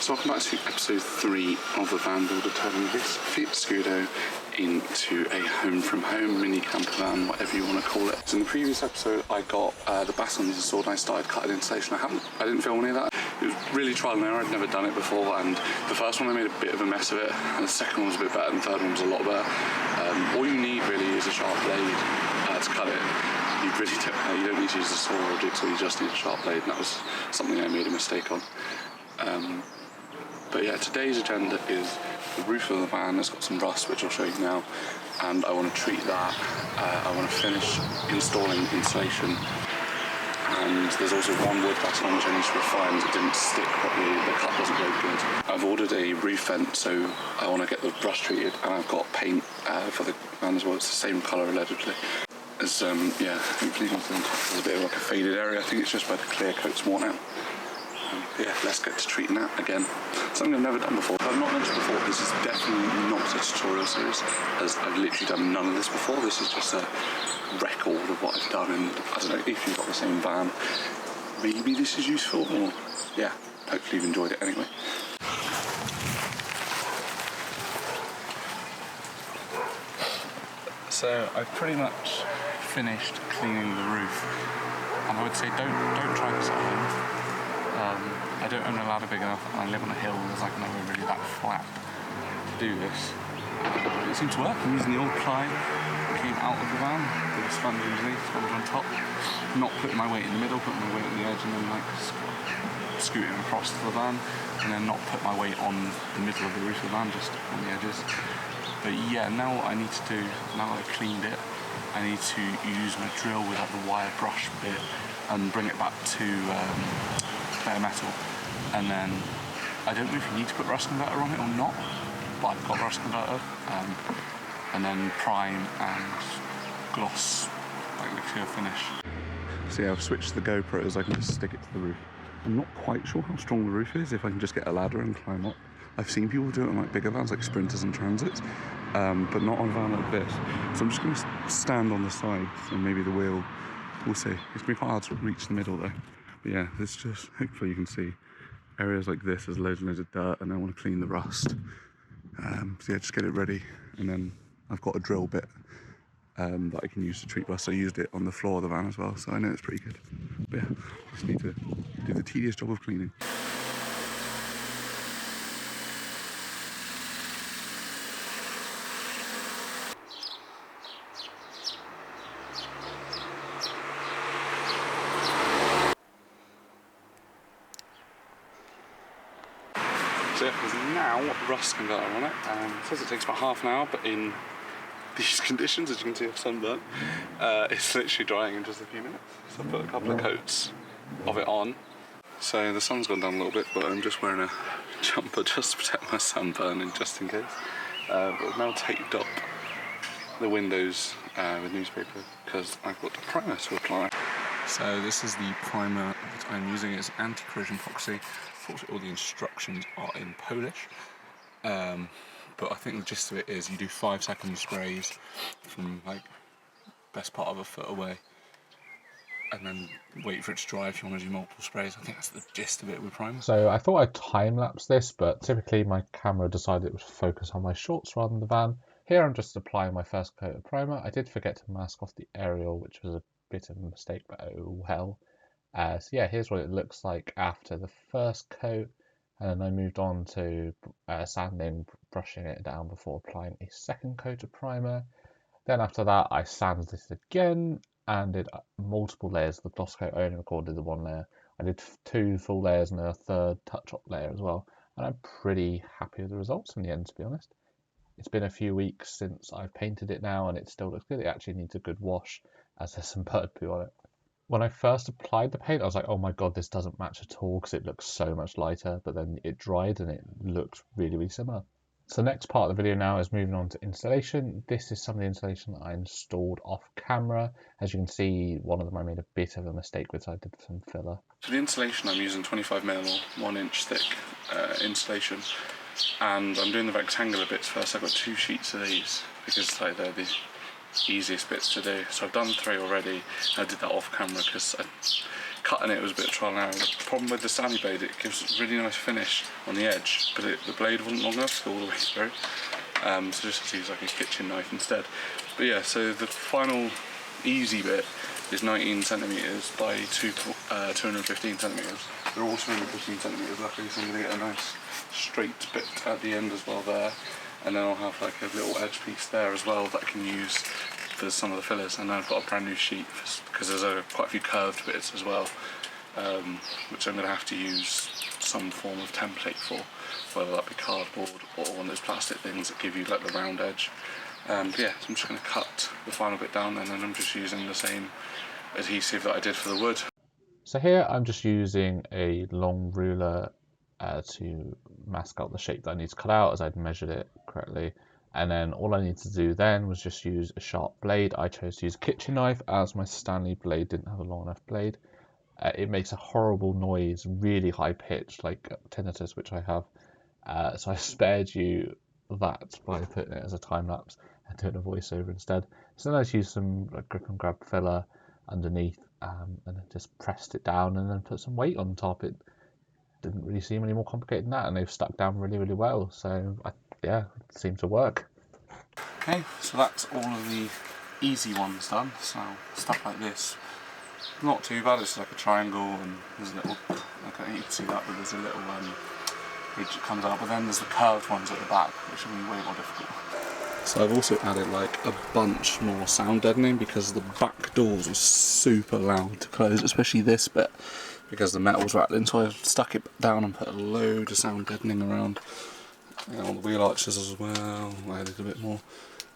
So welcome back to episode 3 of the van builder, turning this Fiat Scudo into a home from home mini camper van, whatever you want to call it. So in the previous episode I got the bassons installed and I started cutting insulation. I didn't film any of that. It was really trial and error. I'd never done it before, and the first one I made a bit of a mess of it, and the second one was a bit better, and the third one was a lot better. All you need really is a sharp blade to cut it. You don't need to use a saw or a jigsaw, you just need a sharp blade, and that was something I made a mistake on. But yeah, today's agenda is the roof of the van has got some rust, which I'll show you now, and I want to treat that. I want to finish installing insulation, and there's also one wood batten which I need to refine as it didn't stick properly, the cut wasn't very good. I've ordered a roof vent, so I want to get the rust treated, and I've got paint for the van as well. It's the same colour allegedly. As yeah, hopefully you can see on top there's a bit of like a faded area. I think it's just where the clear coat's worn out. Yeah, let's get to treating that again. Something I've never done before. I've not mentioned before, this is definitely not a tutorial series, as I've literally done none of this before. This is just a record of what I've done, and I don't know if you've got the same van, maybe this is useful, or yeah, hopefully you've enjoyed it anyway. So I've pretty much finished cleaning the roof, and I would say don't try this at home. I don't own a ladder big enough, and I live on a hill. There's like nowhere really that flat to do this. It seems to work. I'm using the old ply that came out of the van with a sponge underneath, sponge on top. Not putting my weight in the middle, putting my weight on the edge, and then like scooting across to the van, and then not put my weight on the middle of the roof of the van, just on the edges. But yeah, now what I need to do, now I've cleaned it, I need to use my drill with like the wire brush bit and bring it back to bare metal. And then, I don't know if you need to put rust converter on it or not, but I've got rust converter. And then prime and gloss, like the clear finish. So yeah, I've switched to the GoPro as I can just stick it to the roof. I'm not quite sure how strong the roof is, if I can just get a ladder and climb up. I've seen people do it on like bigger vans, like Sprinters and Transits, but not on a van like this. So I'm just going to stand on the sides, and maybe the wheel, we'll see. It's been quite hard to reach the middle though. But yeah, there's just, hopefully you can see, areas like this, there's loads and loads of dirt, and I want to clean the rust. So yeah, just get it ready, and then I've got a drill bit that I can use to treat rust. I used it on the floor of the van as well, so I know it's pretty good. But yeah, just need to do the tedious job of cleaning. So there's now rust converter on it, it says it takes about half an hour, but in these conditions, as you can see, of sunburn, it's literally drying in just a few minutes. So I put a couple of coats of it on. So the sun's gone down a little bit, but I'm just wearing a jumper just to protect my sunburn, just in case. But I've now taped up the windows with newspaper because I've got the primer to apply. So this is the primer that I'm using. It's anti-corrosion epoxy. Unfortunately, all the instructions are in Polish, but I think the gist of it is you do 5-second sprays from like best part of a foot away, and then wait for it to dry if you want to do multiple sprays. I think that's the gist of it with primer. So I thought I'd time-lapse this, but typically my camera decided it would focus on my shorts rather than the van. Here I'm just applying my first coat of primer. I did forget to mask off the aerial, which was a bit of a mistake, but oh well. So yeah, here's what it looks like after the first coat, and then I moved on to sanding, brushing it down before applying a second coat of primer. Then after that I sanded this again and did multiple layers of the gloss coat. I only recorded the one layer. I did 2 full layers and a third touch-up layer as well, and I'm pretty happy with the results in the end, to be honest. It's been a few weeks since I've painted it now, and it still looks good. It actually needs a good wash, as there's some bird poo on it. When I first applied the paint, I was like, oh my god, this doesn't match at all because it looks so much lighter, but then it dried and it looked really, really similar. So the next part of the video now is moving on to installation. This is some of the installation that I installed off camera. As you can see, one of them I made a bit of a mistake with, so I did some filler. For the insulation, I'm using 25mm or 1-inch thick insulation, and I'm doing the rectangular bits first. I've got 2 sheets of these because like they're the easiest bits to do. So I've done 3 already. I did that off camera because cutting it was a bit of trial and error. The problem with the Stanley blade, it gives a really nice finish on the edge, but the blade wasn't long enough to go all the way through. So just had to use like a kitchen knife instead. But yeah, so the final easy bit is 19 centimeters by 215 centimeters. They're all 215 centimeters luckily, so I'm going to get a nice straight bit at the end as well there. And then I'll have like a little edge piece there as well that I can use for some of the fillers. And then I've got a brand new sheet because there's quite a few curved bits as well, which I'm going to have to use some form of template for, whether that be cardboard or one of those plastic things that give you like the round edge. But yeah, so I'm just going to cut the final bit down, and then I'm just using the same adhesive that I did for the wood. So here I'm just using a long ruler to mask out the shape that I need to cut out, as I'd measured it correctly. And then all I need to do then was just use a sharp blade. I chose to use a kitchen knife as my Stanley blade didn't have a long enough blade. It makes a horrible noise, really high pitched, like tinnitus, which I have. So I spared you that by putting it as a time lapse and doing a voiceover instead. So then I just used some like, grip and grab filler underneath, and then just pressed it down and then put some weight on top. It didn't really seem any more complicated than that, and they've stuck down really, really well. So yeah, it seemed to work. Okay, so that's all of the easy ones done. So stuff like this, not too bad. It's like a triangle, and there's a little, okay, you can see that, but there's a little ridge that comes out. But then there's the curved ones at the back, which will be way more difficult. So I've also added like a bunch more sound deadening because the back doors were super loud to close, especially this bit, because the metal was rattling. So I stuck it down and put a load of sound deadening around, on the wheel arches as well. I added a bit more,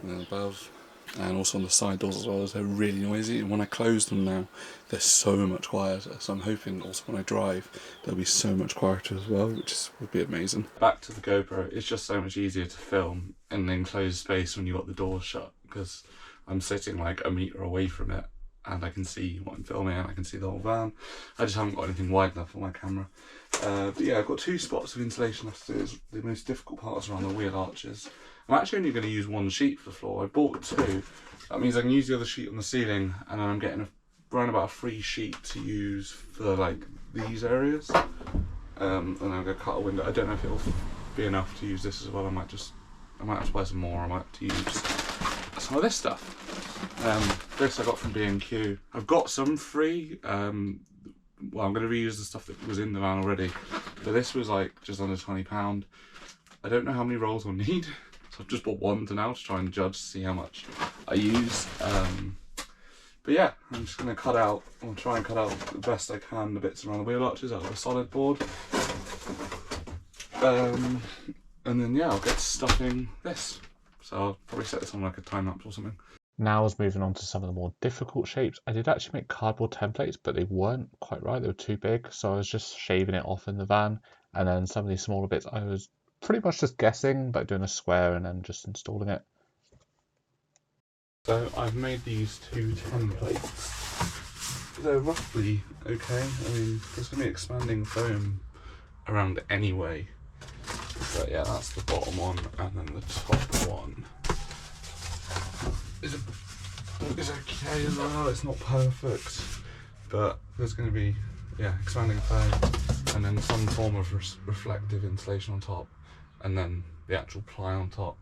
and then above, and also on the side doors as well. They're really noisy, and when I close them now, they're so much quieter. So I'm hoping also when I drive, they'll be so much quieter as well, which would be amazing. Back to the GoPro, it's just so much easier to film in an enclosed space when you've got the doors shut, because I'm sitting like a metre away from it, and I can see what I'm filming, and I can see the whole van. I just haven't got anything wide enough for my camera. But yeah, I've got 2 spots of insulation left to do. It's the most difficult parts around the wheel arches. I'm actually only going to use 1 sheet for the floor. I bought 2. That means I can use the other sheet on the ceiling, and then I'm getting around about a free sheet to use for like these areas. And I'm going to cut a window. I don't know if it'll be enough to use this as well. I might have to buy some more. I might have to use some of this stuff. This I got from B&Q. I've got some free. Well, I'm going to reuse the stuff that was in the van already, but this was like just under £20. I don't know how many rolls I'll need, so I've just bought 1 to now to try and judge to see how much I use. But yeah, I'm just going to try and cut out the best I can the bits around the wheel arches out of a solid board. And then yeah, I'll get stuffing this. So I'll probably set this on like a time lapse or something. Now I was moving on to some of the more difficult shapes. I did actually make cardboard templates, but they weren't quite right. They were too big, so I was just shaving it off in the van. And then some of these smaller bits, I was pretty much just guessing, like doing a square and then just installing it. So I've made these 2 templates. They're roughly okay. I mean, there's going to be expanding foam around anyway. But yeah, that's the bottom one, and then the top one is okay as well. It's not perfect, but there's going to be expanding foam, and then some form of reflective insulation on top, and then the actual ply on top.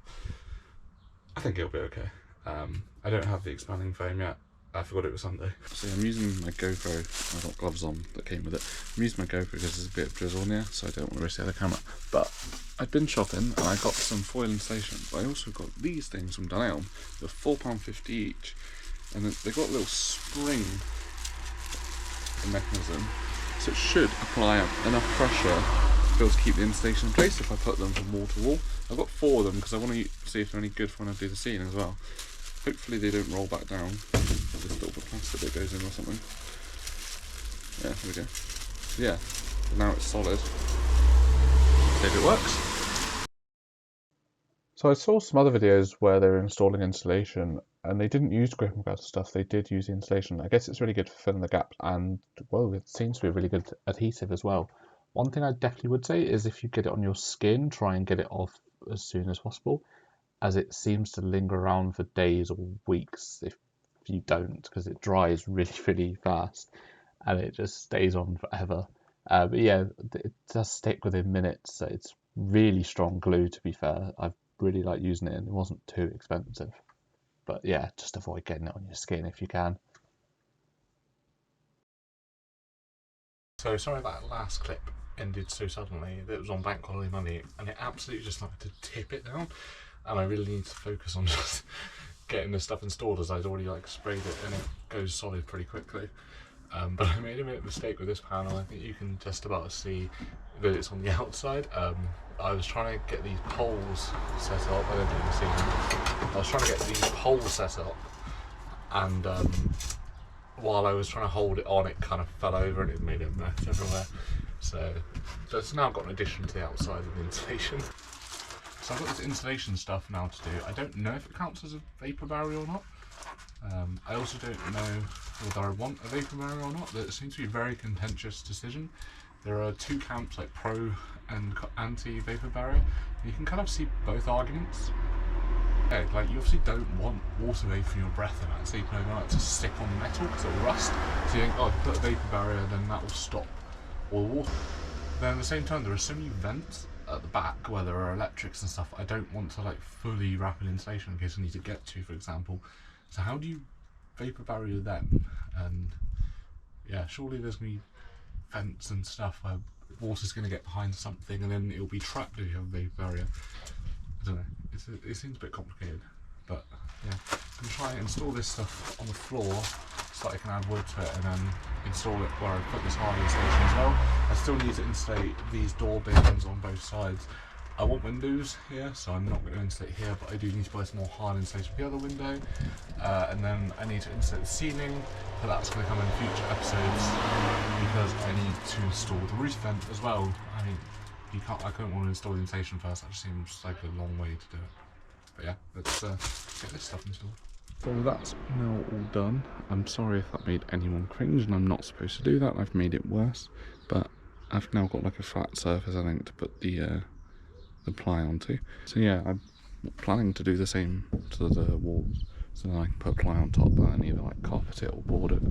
I think it'll be okay. I don't have the expanding foam yet. I forgot it was Sunday. So I'm using my GoPro. I've got gloves on that came with it. I'm using my GoPro because there's a bit of drizzle in here, so I don't want to risk the other camera. But I've been shopping and I got some foil insulation. But I also got these things from Dunelm. They're £4.50 each, and they've got a little spring mechanism, so it should apply enough pressure to be able to keep the insulation in place if I put them from wall to wall. I've got 4 of them because I want to see if they're any good for when I do the ceiling as well. Hopefully they don't roll back down. This little bit of plastic that goes in or something. Yeah, here we go. Yeah, now it's solid. If it works. So I saw some other videos where they were installing insulation, and they didn't use grip and grab stuff. They did use the insulation. I guess it's really good for filling the gaps, and well, it seems to be a really good adhesive as well. One thing I definitely would say is if you get it on your skin, try and get it off as soon as possible, as it seems to linger around for days or weeks if you don't, because it dries really, really fast. and it just stays on forever. But yeah, it does stick within minutes, so it's really strong glue, to be fair. I really like using it, and it wasn't too expensive. But yeah, just avoid getting it on your skin if you can. So sorry that last clip ended so suddenly. It was on bank holiday Monday, and it absolutely just started to tip it down, and I really need to focus on just getting this stuff installed, as I'd already like sprayed it and it goes solid pretty quickly. But I made a mistake with this panel. I think you can just about see that it's on the outside. I was trying to get these poles set up. I don't know if you can see them. I was trying to get these poles set up, and while I was trying to hold it on, it kind of fell over and it made a mess everywhere. So it's now got an addition to the outside of the insulation. So I've got this insulation stuff now to do. I don't know if it counts as a vapor barrier or not. I also don't know whether I want a vapor barrier or not. It seems to be a very contentious decision. There are two camps, like pro and anti-vapor barrier. You can kind of see both arguments. Yeah, like you obviously don't want water vapor in your breath and that, so you don't want it to stick on the metal because it'll rust. So you think, oh, if you put a vapor barrier, then that will stop all the water. Then at the same time, there are so many vents at the back where there are electrics and stuff. I don't want to like fully wrap an insulation in case I need to get to, for example. So how do you vapor barrier them? And yeah, surely there's going to be vents and stuff where water's going to get behind something and then it'll be trapped if you have a vapor barrier. I don't know, it seems a bit complicated, but yeah. I'm going to try and install this stuff on the floor so that I can add wood to it and then install it where I put this hard insulation as well. I still need to insulate these door bins on both sides. I want windows here, so I'm not going to insulate here, but I do need to buy some more hard insulation for the other window. And then I need to insulate the ceiling, but that's going to come in future episodes because I need to install the roof vent as well. I mean, I couldn't want to install the insulation first, that just seems like a long way to do it. But yeah, let's get this stuff installed. So that's now all done. I'm sorry if that made anyone cringe, and I'm not supposed to do that. I've made it worse, but I've now got like a flat surface, I think, to put the ply onto. So yeah, I'm planning to do the same to the walls, so then I can put ply on top and either like carpet it or board it.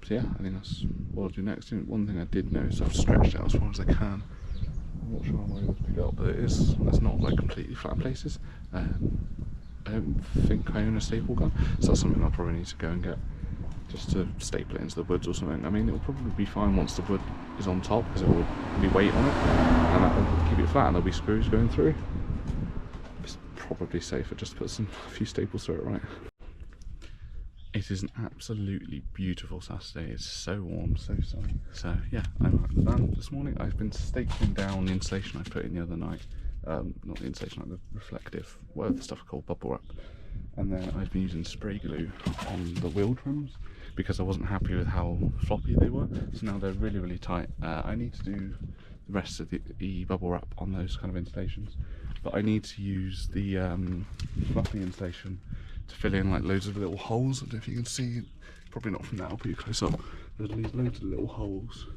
So yeah, I think that's what I'll do next. One thing I did notice, I've stretched it out as far as I can. I'm not sure I'm able to pick it up, but it's not like completely flat places. I don't think I own a staple gun, so that's something I'll probably need to go and get, just to staple it into the woods or something. I mean, it'll probably be fine once the wood is on top because it will be weight on it and that will keep it flat and there'll be screws going through. It's probably safer just to put a few staples through it, right? It is an absolutely beautiful Saturday. It's so warm, so sunny. So yeah, I'm at the van this morning. I've been stapling down the insulation I put in the other night. Not the insulation, like the reflective, whatever the stuff called, bubble wrap. And then I've been using spray glue on the wheel trims because I wasn't happy with how floppy they were. So now they're really, really tight. I need to do the rest of the bubble wrap on those kind of installations, but I need to use the fluffy insulation to fill in like loads of little holes. I don't know if you can see, probably not from now, I'll put you close up. There's loads of little holes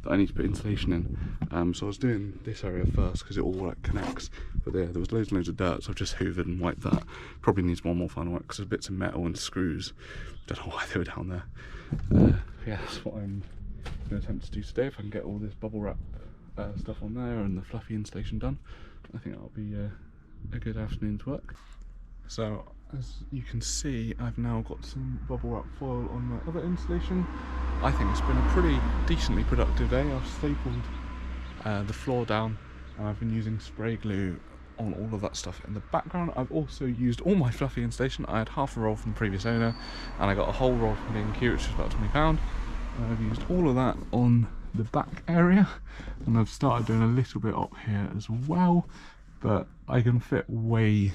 that I need to put insulation in. So I was doing this area first because it all like connects, but there was loads and loads of dirt, so I've just hoovered and wiped that. Probably needs one more final wipe because there's bits of metal and screws. Don't know why they were down there. Yeah, that's what I'm going to attempt to do today. If I can get all this bubble wrap stuff on there and the fluffy installation done, I think that'll be a good afternoon's work. So as you can see, I've now got some bubble wrap foil on my other installation. I think it's been a pretty decently productive day. I've stapled the floor down and I've been using spray glue on all of that stuff in the background. I've also used all my fluffy insulation. I had half a roll from the previous owner and I got a whole roll from B&Q, which is about £20. And I've used all of that on the back area and I've started doing a little bit up here as well. But I can fit way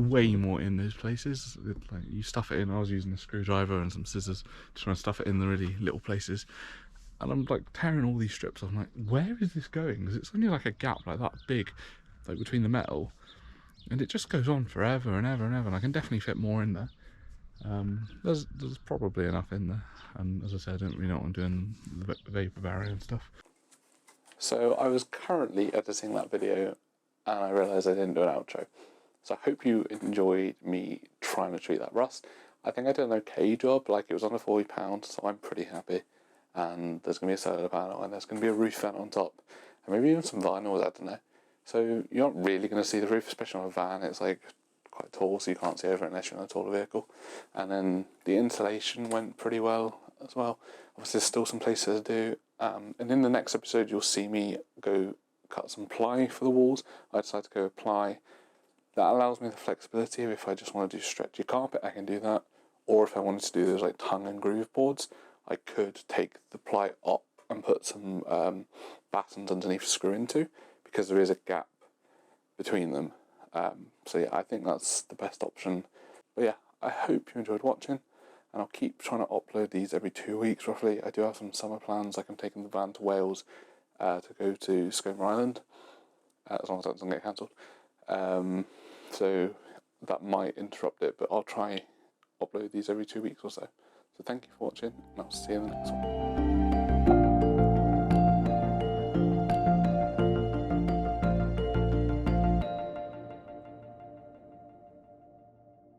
more in those places. Like, you stuff it in. I was using a screwdriver and some scissors to try and stuff it in the really little places. And I'm like tearing all these strips. I'm like, where is this going? Because it's only like a gap like that big, like between the metal, and it just goes on forever and ever and ever. And I can definitely fit more in there. There's probably enough in there. And as I said, I don't really know what I'm doing, the vapor barrier and stuff. So I was currently editing that video and I realised I didn't do an outro. So I hope you enjoyed me trying to treat that rust. I think I did an okay job, like it was under £40, so I'm pretty happy. and there's going to be a solar panel, and there's going to be a roof vent on top, and maybe even some vinyls, I don't know. So you're not really going to see the roof, especially on a van. It's like quite tall, so you can't see over it unless you're in a taller vehicle. And then the insulation went pretty well as well. Obviously, there's still some places to do. And in the next episode, you'll see me go cut some ply for the walls. I decided to go with ply. That allows me the flexibility of if I just want to do stretchy carpet, I can do that. Or if I wanted to do those like tongue and groove boards, I could take the ply up and put some battens underneath to screw into, because there is a gap between them. So yeah, I think that's the best option. But yeah, I hope you enjoyed watching, and I'll keep trying to upload these every 2 weeks roughly. I do have some summer plans, like I'm taking the van to Wales to go to Scooby Island, as long as that doesn't get cancelled. So that might interrupt it, but I'll try upload these every 2 weeks or so. So thank you for watching, and I'll see you in the next one.